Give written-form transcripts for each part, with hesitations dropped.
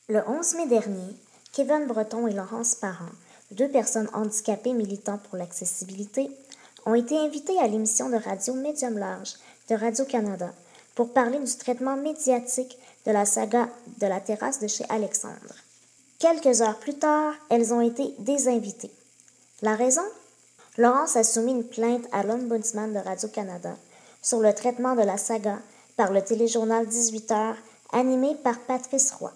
Le 11 mai dernier, Kevin Breton et Laurence Parent, deux personnes handicapées militant pour l'accessibilité, ont été invités à l'émission de radio Médium Large de Radio-Canada pour parler du traitement médiatique de la saga de la terrasse de chez Alexandre. Quelques heures plus tard, elles ont été désinvitées. La raison? Laurence a soumis une plainte à l'Ombudsman de Radio-Canada sur le traitement de la saga par le téléjournal 18h animé par Patrice Roy.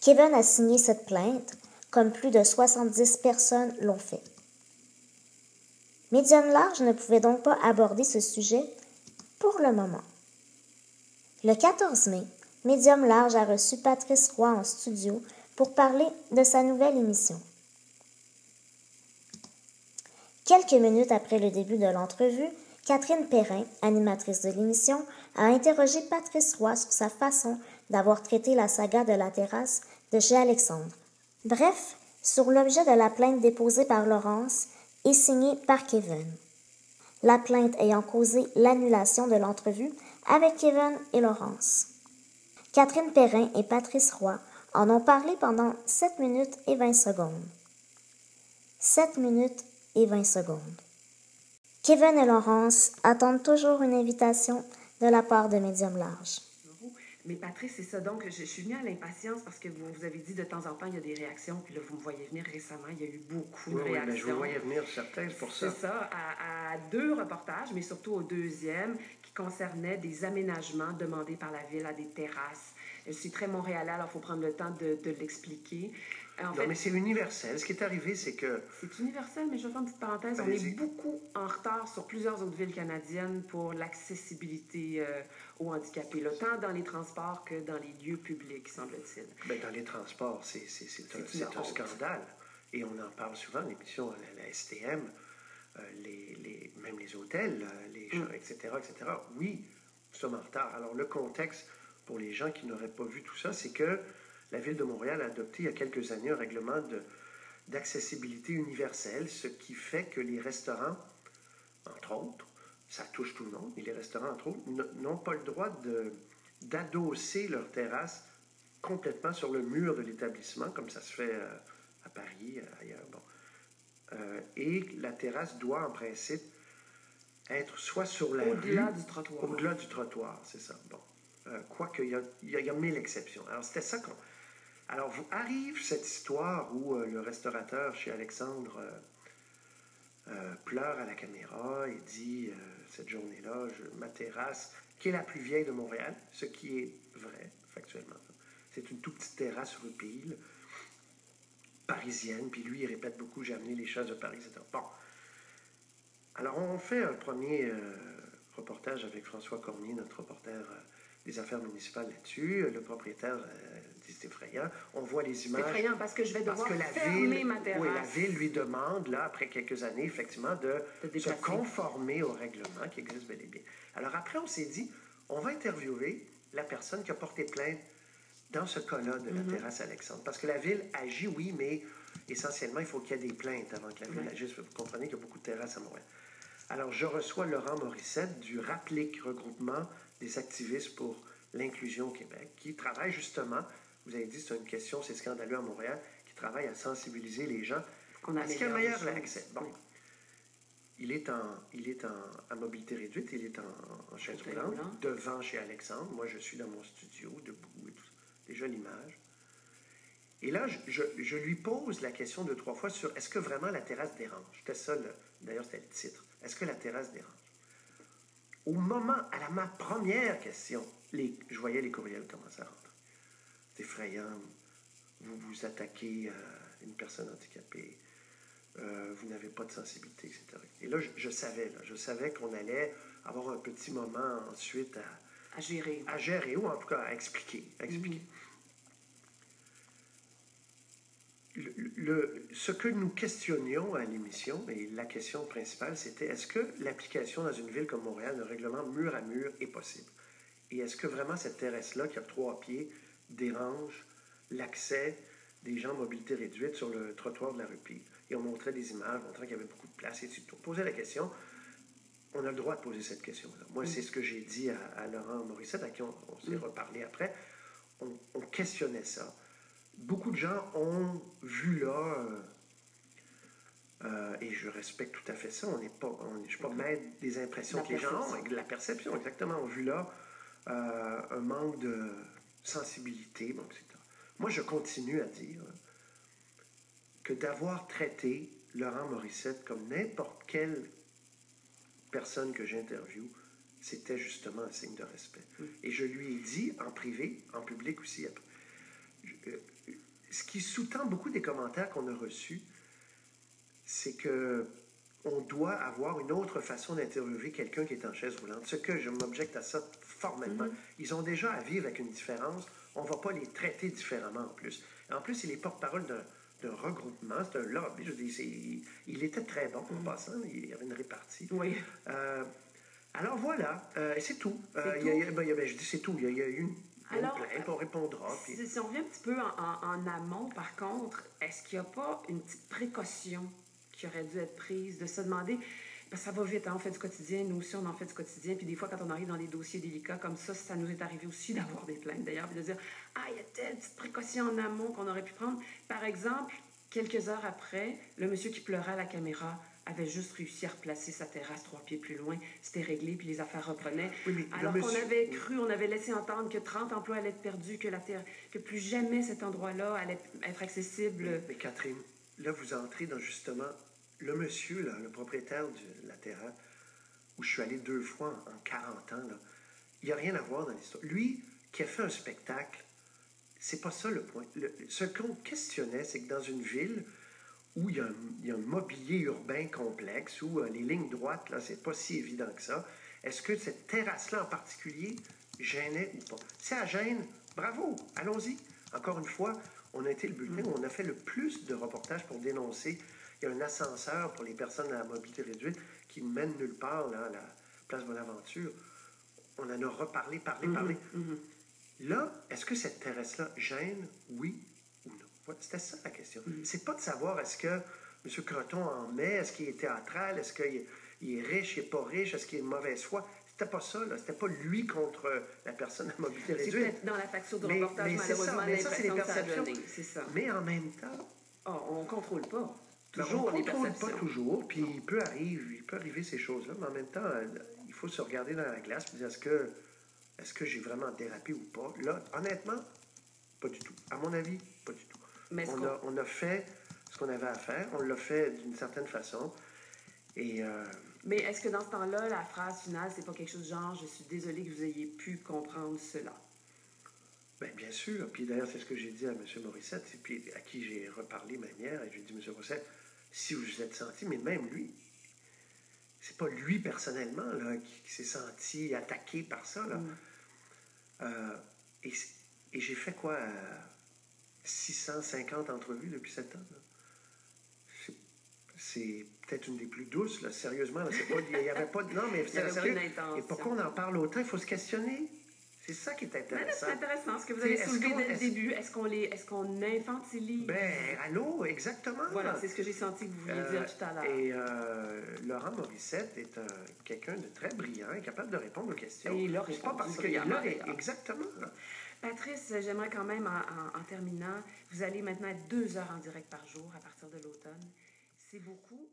Kevin a signé cette plainte, comme plus de 70 personnes l'ont fait. Médium Large ne pouvait donc pas aborder ce sujet pour le moment. Le 14 mai, Médium Large a reçu Patrice Roy en studio pour parler de sa nouvelle émission. Quelques minutes après le début de l'entrevue, Catherine Perrin, animatrice de l'émission, a interrogé Patrice Roy sur sa façon d'avoir traité la saga de la terrasse de chez Alexandre. Bref, sur l'objet de la plainte déposée par Laurence et signée par Kevin. La plainte ayant causé l'annulation de l'entrevue avec Kevin et Laurence. Catherine Perrin et Patrice Roy en ont parlé pendant 7 minutes et 20 secondes. 7 minutes et 20 secondes. Kevin et Laurence attendent toujours une invitation de la part de Médium Large. Mais Patrice, c'est ça. Donc, je suis venue à l'impatience parce que vous avez dit de temps en temps, il y a des réactions. Puis là, vous me voyez venir récemment, il y a eu beaucoup de réactions. Oui, mais je vous voyais venir, certains, pour ça. C'est ça, à 2 reportages, mais surtout au deuxième, qui concernait des aménagements demandés par la ville à des terrasses. Je suis très montréalais, alors il faut prendre le temps de l'expliquer. En fait, mais c'est universel. Ce qui est arrivé, c'est que... C'est universel, mais je vais faire une petite parenthèse. On est beaucoup en retard sur plusieurs autres villes canadiennes pour l'accessibilité aux handicapés, là, tant dans les transports que dans les lieux publics, semble-t-il. Bien, dans les transports, c'est un scandale. Et on en parle souvent, l'émission à la STM, même les hôtels, les gens, etc., etc. Oui, nous sommes en retard. Alors, le contexte, pour les gens qui n'auraient pas vu tout ça, c'est que la Ville de Montréal a adopté il y a quelques années un règlement d'accessibilité universelle, ce qui fait que les restaurants, entre autres, ça touche tout le monde, mais les restaurants, entre autres, n'ont pas le droit d'adosser leur terrasse complètement sur le mur de l'établissement, comme ça se fait à Paris, ailleurs. Bon. Et la terrasse doit, en principe, être soit sur la rue... Au-delà du trottoir. Au-delà du trottoir, c'est ça. Bon. Quoique, il y a 1000 exceptions. Alors, c'était ça qu'on... Alors, arrive cette histoire où le restaurateur chez Alexandre pleure à la caméra et dit, cette journée-là, ma terrasse, qui est la plus vieille de Montréal, ce qui est vrai, factuellement. C'est une toute petite terrasse rue Peel, parisienne, puis lui, il répète beaucoup, j'ai amené les chaises de Paris, etc. Bon. Alors, on fait un premier reportage avec François Cormier, notre reporter des affaires municipales là-dessus. Le propriétaire dit c'est effrayant. On voit les images. C'est effrayant parce que je vais devoir fermer ma terrasse. Oui, la ville lui demande, là, après quelques années, effectivement, de se conformer au règlement qui existe bel et bien. Alors après, on s'est dit, on va interviewer la personne qui a porté plainte dans ce cas-là de la terrasse Alexandre. Parce que la ville agit, oui, mais essentiellement, il faut qu'il y ait des plaintes avant que la ville agisse. Vous comprenez qu'il y a beaucoup de terrasses à Montréal. Alors, je reçois Laurent Morissette du RAPLIC, Regroupement des activistes pour l'inclusion au Québec, qui travaille justement, vous avez dit c'est une question, c'est scandaleux à Montréal, qui travaille à sensibiliser les gens à ce qu'il y a un meilleur accès. Bon. Il est en mobilité réduite, il est en chaise roulante, devant chez Alexandre. Moi, je suis dans mon studio, debout et tout ça. Déjà l'image. Et là, je lui pose la question 2-3 fois sur est-ce que vraiment la terrasse dérange? C'était ça, d'ailleurs, c'était le titre. Est-ce que la terrasse dérange? Au moment, ma première question, je voyais les courriels commencer à rentrer. C'est effrayant. Vous vous attaquez à une personne handicapée. Vous n'avez pas de sensibilité, etc. Et là, je savais qu'on allait avoir un petit moment ensuite à gérer. À gérer, ou en tout cas à expliquer. Ce que nous questionnions à l'émission, et la question principale, c'était est-ce que l'application dans une ville comme Montréal d'un règlement mur à mur est possible? Et est-ce que vraiment cette terrasse-là, qui a 3 pieds, dérange l'accès des gens en mobilité réduite sur le trottoir de la rue Peel? Et on montrait des images montrant qu'il y avait beaucoup de place. Et on posait la question. On a le droit de poser cette question-là. Moi, c'est ce que j'ai dit à Laurent Morissette, à qui on s'est reparlé après. on questionnait ça. Beaucoup de gens ont vu là, et je respecte tout à fait ça, je ne suis pas maître des impressions que les gens ont, de la perception, exactement, ont vu là un manque de sensibilité, bon, etc. Moi, je continue à dire que d'avoir traité Laurent Morissette comme n'importe quelle personne que j'interviewe, c'était justement un signe de respect. Et je lui ai dit en privé, en public aussi, après. Ce qui sous-tend beaucoup des commentaires qu'on a reçus, c'est que on doit avoir une autre façon d'interviewer quelqu'un qui est en chaise roulante. Ce que je m'objecte à ça formellement. Ils ont déjà à vivre avec une différence. On ne va pas les traiter différemment en plus. En plus, il est porte-parole d'un regroupement, c'est un lobby. Je dis, il était très bon en passant, il y avait une répartie. Oui. Alors voilà, c'est tout. Je dis c'est tout. Il y a eu une plainte, on répondra. Puis... Si on revient un petit peu en amont, par contre, est-ce qu'il n'y a pas une petite précaution qui aurait dû être prise de se demander, parce que ça va vite, hein, on fait du quotidien, nous aussi on en fait du quotidien, puis des fois quand on arrive dans des dossiers délicats comme ça nous est arrivé aussi d'avoir des plaintes d'ailleurs, puis de dire, il y a telle petite précaution en amont qu'on aurait pu prendre. Par exemple, quelques heures après, le monsieur qui pleurait à la caméra avait juste réussi à replacer sa terrasse 3 pieds plus loin. C'était réglé, puis les affaires reprenaient. Oui, alors qu'on avait cru, on avait laissé entendre que 30 emplois allaient être perdus, que plus jamais cet endroit-là allait être accessible. Mais Catherine, là, vous entrez dans justement le monsieur, là, le propriétaire de la terrasse, où je suis allé 2 fois en 40 ans, là, il n'y a rien à voir dans l'histoire. Lui, qui a fait un spectacle, c'est pas ça le point. Ce qu'on questionnait, c'est que dans une ville où il y a un mobilier urbain complexe, où les lignes droites, là, c'est pas si évident que ça, est-ce que cette terrasse-là en particulier gênait ou pas? Si elle gêne, bravo, allons-y. Encore une fois, on a été le bulletin où on a fait le plus de reportages pour dénoncer. Il y a un ascenseur pour les personnes à la mobilité réduite qui mène nulle part, là, à la place Bonaventure. On en a reparlé, parlé. Là, est-ce que cette terrasse-là gêne, oui ou non? Voilà, c'était ça la question. C'est pas de savoir est-ce que M. Croton en met, est-ce qu'il est théâtral, est-ce qu'il est riche, il n'est pas riche, est-ce qu'il est de mauvaise foi. C'était pas ça, là. C'était pas lui contre la personne à mobilité réduite. C'est peut-être dans la facture de reportage, malheureusement, l'impression que ça a donné. C'est ça. Mais en même temps... on ne contrôle pas. Toujours, on ne contrôle pas toujours, puis il peut arriver ces choses-là, mais en même temps, il faut se regarder dans la glace et dire est-ce que j'ai vraiment dérapé ou pas? Là, honnêtement, pas du tout. À mon avis, pas du tout. Mais on a fait ce qu'on avait à faire, on l'a fait d'une certaine façon, et... Mais est-ce que dans ce temps-là, la phrase finale, c'est pas quelque chose de genre « Je suis désolé que vous ayez pu comprendre cela ». Bien sûr. Puis d'ailleurs, c'est ce que j'ai dit à M. Morissette, et puis à qui j'ai reparlé manière, et j'ai dit, M. Morissette, si vous vous êtes senti, mais même lui, c'est pas lui personnellement là, qui s'est senti attaqué par ça. Là. Et j'ai fait quoi? 650 entrevues depuis 7 ans. Là. C'est peut-être une des plus douces, là. Sérieusement. Là, il n'y avait pas de... Non, mais c'est sérieux. Et pourquoi on en parle autant? Il faut se questionner. C'est ça qui est intéressant. C'est intéressant. Ce que vous avez soulevé dès le début, est-ce qu'on infantilise? Allô, exactement. Voilà, c'est ce que j'ai senti que vous vouliez dire tout à l'heure. Et Laurent Morissette est quelqu'un de très brillant et capable de répondre aux questions. Et il a répondu. Pas parce qu'il a exactement. Patrice, j'aimerais quand même, en terminant, vous allez maintenant être 2 heures en direct par jour à partir de l'automne. C'est beaucoup.